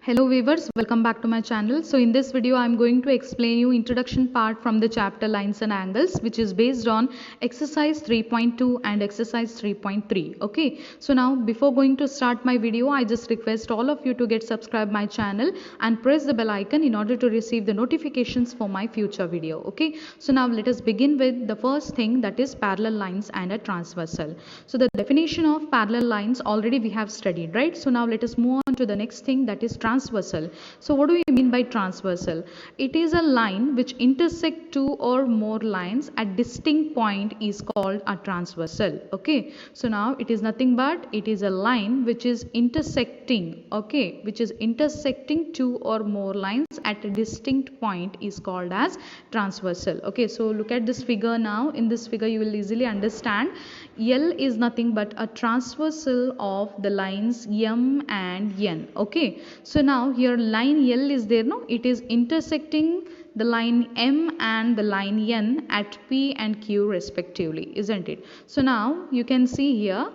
Hello viewers, welcome back to my channel. So in this video I am going to explain you introduction part from the chapter lines and angles, which is based on exercise 3.2 and exercise 3.3. Okay, so now before going to start my video, I just request all of you to get subscribe my channel and press the bell icon in order to receive the notifications for my future video. Okay, so now let us begin with the first thing, that is parallel lines and a transversal. So the definition of parallel lines already we have studied, right? So now let us move on to the next thing, that is transversal. So what do we mean by transversal? It is a line which intersect two or more lines at distinct point is called a transversal. Okay, so now it is nothing but it is a line which is intersecting, okay, which is intersecting two or more lines at a distinct point is called as transversal. Okay, so look at this figure. Now in this figure you will easily understand L is nothing but a transversal of the lines M and N. Okay, so now here line L is there, no, it is intersecting the line M and the line N at P and Q respectively, isn't it? So now you can see here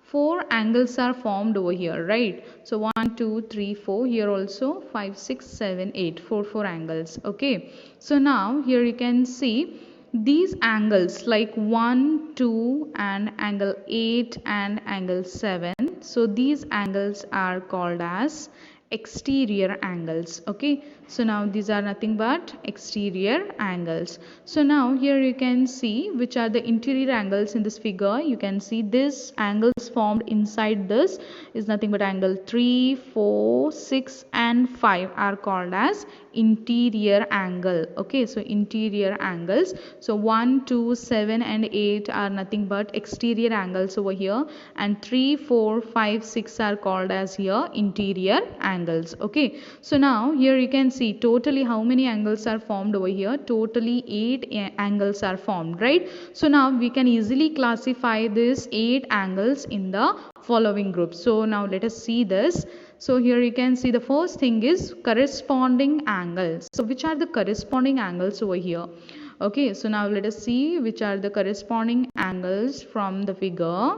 four angles are formed over here, right? So 1 2 3 4, here also 5 6 7 8, four angles. Okay, so now here you can see these angles like 1 2 and angle 8 and angle 7. So these angles are called as exterior angles. Okay, so now these are nothing but exterior angles. So now here you can see which are the interior angles in this figure. You can see this angles formed inside this is nothing but angle 3 4 6 and 5 are called as interior angle. Okay, so interior angles. So 1 2 7 and 8 are nothing but exterior angles over here, and 3 4 5 6 are called as here interior angles. Okay, so now here you can see totally how many angles are formed over here. Totally 8 angles are formed, right? So now we can easily classify these 8 angles in the following groups. So now let us see this. So here you can see the first thing is corresponding angles. So which are the corresponding angles over here? Okay, so now let us see which are the corresponding angles from the figure.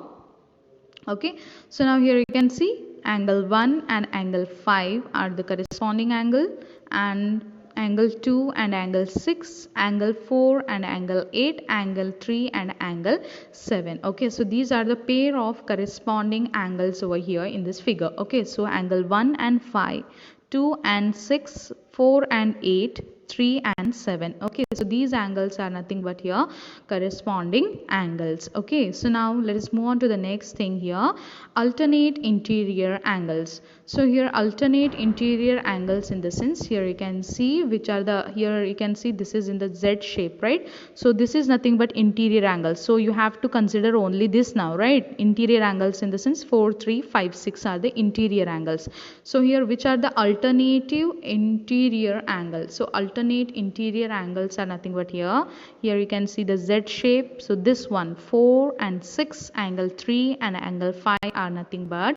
Okay, so now here you can see angle 1 and angle 5 are the corresponding angle, and angle 2 and angle 6, angle 4 and angle 8, angle 3 and angle 7. Okay, so these are the pair of corresponding angles over here in this figure. Okay, so angle 1 and 5, 2 and 6, 4 and 8, 3 and 7. Okay, so these angles are nothing but here corresponding angles. Okay, so now let us move on to the next thing here, alternate interior angles. So here alternate interior angles in the sense, here you can see which are the, here you can see this is in the Z shape, right? So this is nothing but interior angles. So you have to consider only this now, right? Interior angles in the sense 4 3 5 6 are the interior angles. So here which are the alternative interior angles? So alternate interior angles are nothing but here you can see the Z shape. So this one 4 and 6, angle 3 and angle 5 are nothing but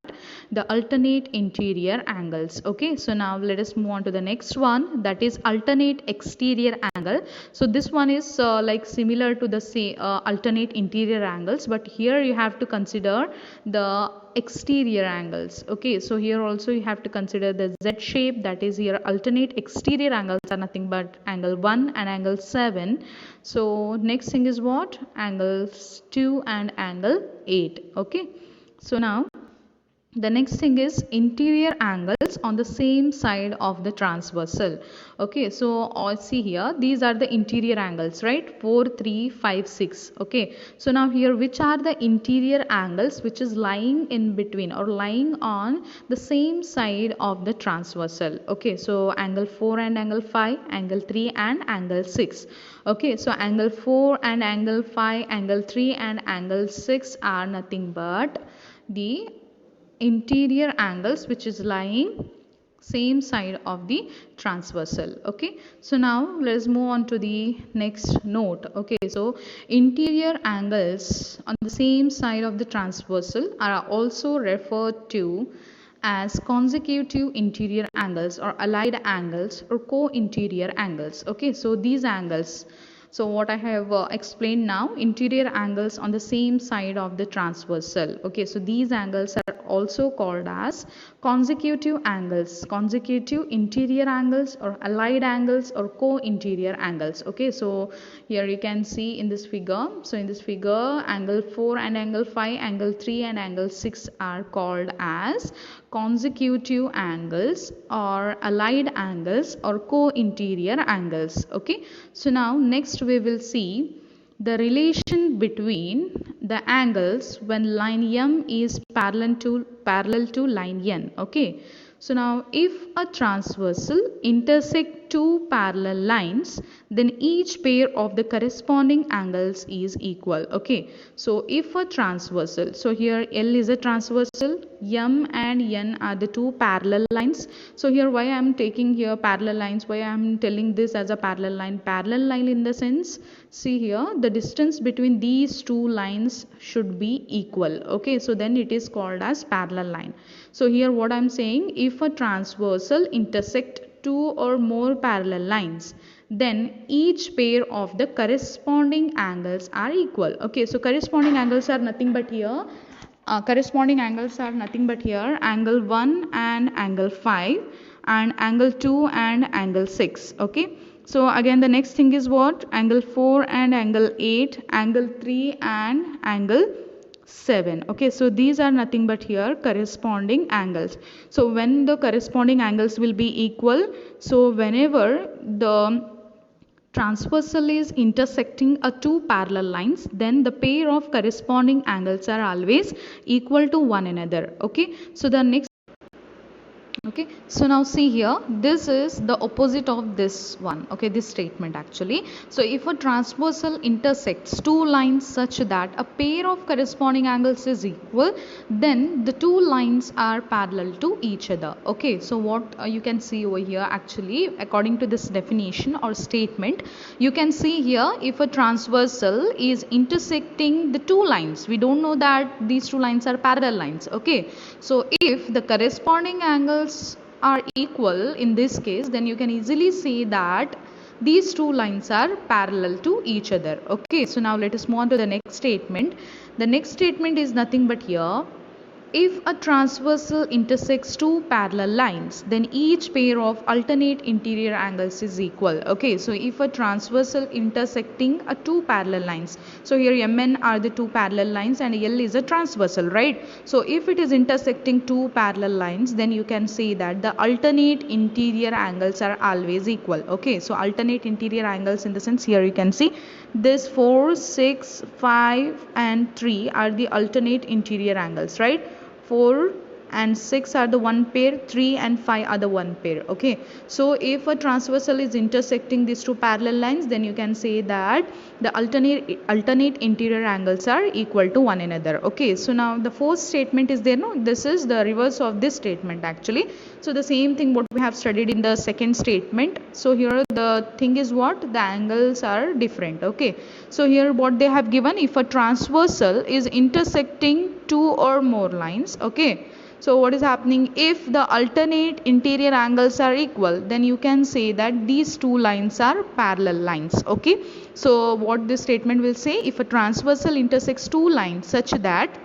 the alternate interior angles. Okay, so now let us move on to the next one, that is alternate exterior angle. So this one is like similar to the say alternate interior angles, but here you have to consider the exterior angles. Okay, so here also you have to consider the Z shape, that is here alternate exterior angles are nothing but angle 1 and angle 7. So next thing is what, angles 2 and angle 8. Okay, so now the next thing is interior angles on the same side of the transversal. Okay, so see here these are the interior angles, right? 4 3 5 6. Okay, so now here which are the interior angles which is lying in between or lying on the same side of the transversal? Okay, so angle 4 and angle 5, angle 3 and angle 6. Okay, so angle 4 and angle 5, angle 3 and angle 6 are nothing but the interior angles which is lying same side of the transversal. Okay, so now let's move on to the next note. Okay, so interior angles on the same side of the transversal are also referred to as consecutive interior angles or allied angles or co-interior angles. Okay, so these angles So what I have explained now, interior angles on the same side of the transversal. Okay, so these angles are also called as consecutive angles, consecutive interior angles or allied angles or co-interior angles. Okay, so here you can see in this figure. So in this figure, angle 4 and angle 5, angle 3 and angle 6 are called as consecutive angles or allied angles or co-interior angles. Okay, so now next we will see the relation between the angles when line M is parallel to line N. Okay, so now if a transversal intersect two parallel lines, then each pair of the corresponding angles is equal. Okay, so if a transversal, so here L is a transversal, M and N are the two parallel lines. So here why I am taking here parallel lines, why I am telling this as a parallel line in the sense, see here the distance between these two lines should be equal. Okay, so then it is called as parallel line. So here what I am saying, if a transversal intersect two or more parallel lines, then each pair of the corresponding angles are equal. Okay, so corresponding angles are nothing but here angle 1 and angle 5 and angle 2 and angle 6. Okay, so again the next thing is what, angle 4 and angle 8, angle 3 and angle 7. Okay, so these are nothing but here corresponding angles. So when the corresponding angles will be equal, so whenever the transversal is intersecting a two parallel lines, then the pair of corresponding angles are always equal to one another. Okay, so the next, okay, so now see here, this is the opposite of this one. Okay, this statement actually. So if a transversal intersects two lines such that a pair of corresponding angles is equal, then the two lines are parallel to each other. Okay, so what you can see over here actually, according to this definition or statement, you can see here, if a transversal is intersecting the two lines, we don't know that these two lines are parallel lines. Okay, so if the corresponding angles are equal in this case, then you can easily see that these two lines are parallel to each other. Okay, so now let us move on to the next statement. The next statement is nothing but here, if a transversal intersects two parallel lines, then each pair of alternate interior angles is equal. Okay, so if a transversal intersecting a two parallel lines, so here MN are the two parallel lines and L is a transversal, right? So if it is intersecting two parallel lines, then you can say that the alternate interior angles are always equal. Okay, so alternate interior angles in the sense, here you can see this 4, 6, 5 and 3 are the alternate interior angles, right? 4 and 6 are the one pair, 3 and 5 are the one pair. Okay, so if a transversal is intersecting these two parallel lines, then you can say that the alternate interior angles are equal to one another. Okay, so now the fourth statement is there. No, this is the reverse of this statement actually. So the same thing what we have studied in the second statement. So here the thing is what, the angles are different. Okay, so here what they have given, if a transversal is intersecting two or more lines. Okay, so what is happening, if the alternate interior angles are equal, then you can say that these two lines are parallel lines. Okay, so what this statement will say, if a transversal intersects two lines such that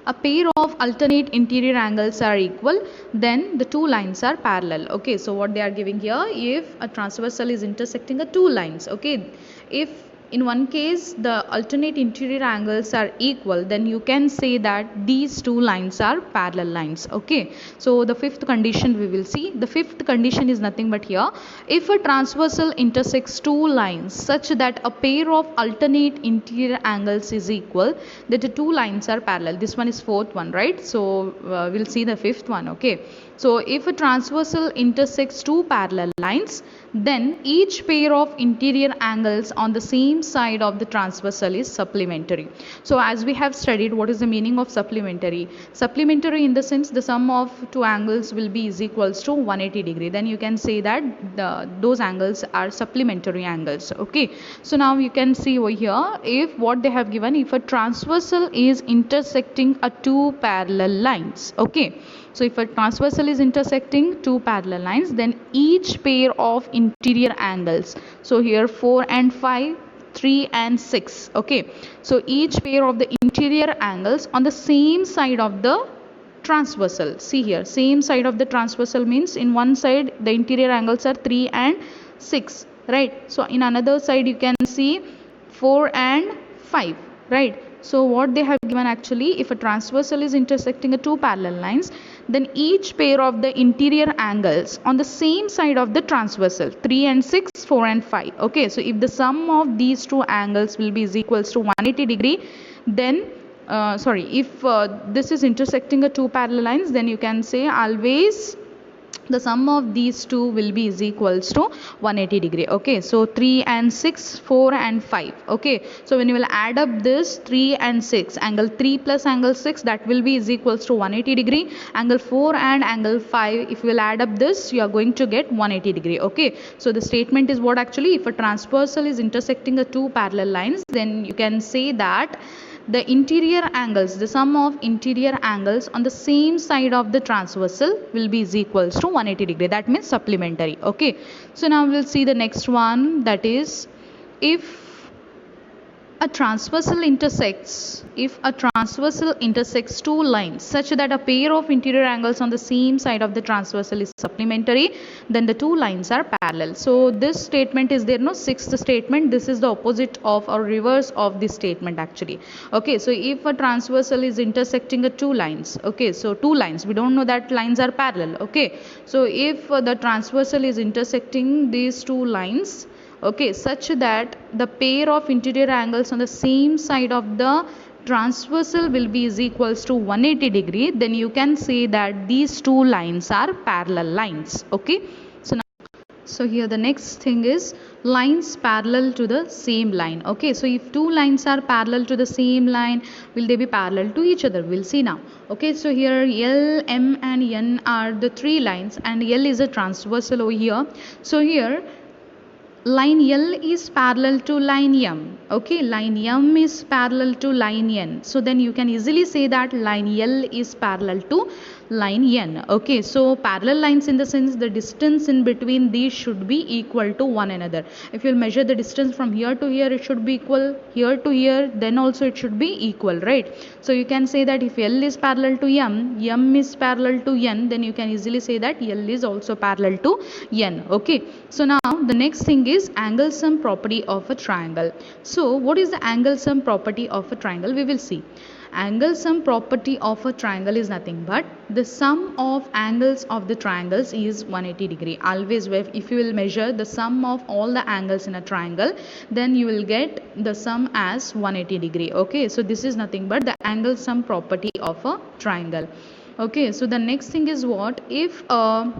a pair of alternate interior angles are equal, then the two lines are parallel. Okay, so what they are giving here, if a transversal is intersecting a two lines, okay, if in one case the alternate interior angles are equal, then you can say that these two lines are parallel lines. Okay, so the fifth condition we will see. The fifth condition is nothing but here, if a transversal intersects two lines such that a pair of alternate interior angles is equal, that the two lines are parallel. This one is fourth one, right? So we'll see the fifth one. Okay, so if a transversal intersects two parallel lines, then each pair of interior angles on the same side of the transversal is supplementary. So as we have studied, what is the meaning of supplementary? Supplementary in the sense, the sum of two angles will be is equals to 180 degree. Then you can say that those angles are supplementary angles. Okay, so now you can see over here, if what they have given, if a transversal is intersecting a two parallel lines. Okay, So if a transversal is intersecting two parallel lines, then each pair of interior angles, so here 4 and 5, 3 and 6, okay, so each pair of the interior angles on the same side of the transversal, see here, same side of the transversal means in one side the interior angles are 3 and 6, right? So in another side you can see 4 and 5, right? So what they have given, actually, if a transversal is intersecting a two parallel lines, then each pair of the interior angles on the same side of the transversal, 3 and 6, 4 and 5, okay, so if the sum of these two angles will be is equals to 180 degree, then if this is intersecting a two parallel lines, then you can say always the sum of these two will be is equals to 180 degree, okay, so 3 and 6, 4 and 5, okay, so when you will add up this 3 and 6, angle 3 plus angle 6, that will be is equals to 180 degree, angle 4 and angle 5, if you will add up this, you are going to get 180 degree, okay. So the statement is what, actually, if a transversal is intersecting a two parallel lines, then you can say that the interior angles, the sum of interior angles on the same side of the transversal will be is equals to 180 degree. That means supplementary, okay. So now we'll see the next one, that is if a transversal intersects two lines such that a pair of interior angles on the same side of the transversal is supplementary, then the two lines are parallel. So this statement is there, no, sixth statement, this is the opposite of or reverse of this statement, actually, okay. So if a transversal is intersecting a two lines, okay, so two lines, we don't know that lines are parallel, okay, so if the transversal is intersecting these two lines, okay, such that the pair of interior angles on the same side of the transversal will be is equals to 180 degree, then you can say that these two lines are parallel lines, okay. So here the next thing is lines parallel to the same line, okay. So if two lines are parallel to the same line, will they be parallel to each other? We'll see now, okay. So here L, M and N are the three lines, and L is a transversal over here. So here line L is parallel to line M, okay, line M is parallel to line N, so then you can easily say that line L is parallel to line N, okay. So parallel lines in the sense the distance in between these should be equal to one another. If you'll measure the distance from here to here, it should be equal, here to here, then also it should be equal, right? So you can say that if L is parallel to M, M is parallel to N, then you can easily say that L is also parallel to N, okay. So now the next thing is angle sum property of a triangle. So what is the angle sum property of a triangle? We will see. Angle sum property of a triangle is nothing but the sum of angles of the triangles is 180 degree. Always if you will measure the sum of all the angles in a triangle, then you will get the sum as 180 degree, okay. So this is nothing but the angle sum property of a triangle, okay. So the next thing is what, if a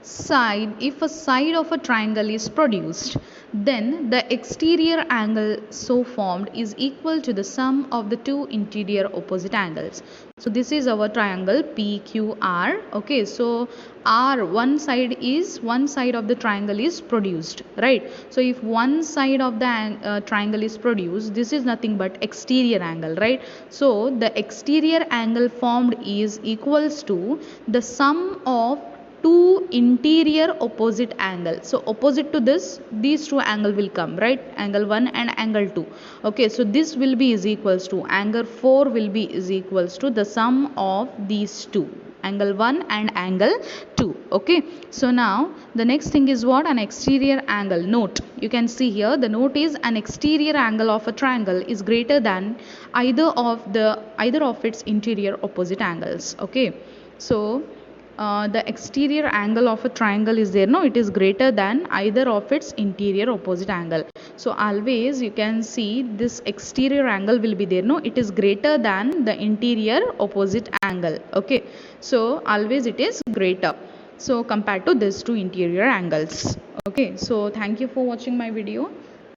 side of a triangle is produced, then the exterior angle so formed is equal to the sum of the two interior opposite angles. So this is our triangle PQR, okay. So R, one side of the triangle is produced, right? So if one side of the triangle is produced, this is nothing but exterior angle, right? So the exterior angle formed is equals to the sum of two interior opposite angle. So opposite to this, these two angle will come, right? Angle 1 and angle 2, okay. So this will be is equals to angle 4 will be is equals to the sum of these two, angle 1 and angle 2, okay. So now the next thing is what, an exterior angle. Note, you can see here the note is an exterior angle of a triangle is greater than either of its interior opposite angles, okay. So the exterior angle of a triangle is there, no, it is greater than either of its interior opposite angle. So always you can see this exterior angle will be there, no, it is greater than the interior opposite angle, okay. So always it is greater, so compared to these two interior angles, okay. So thank you for watching my video.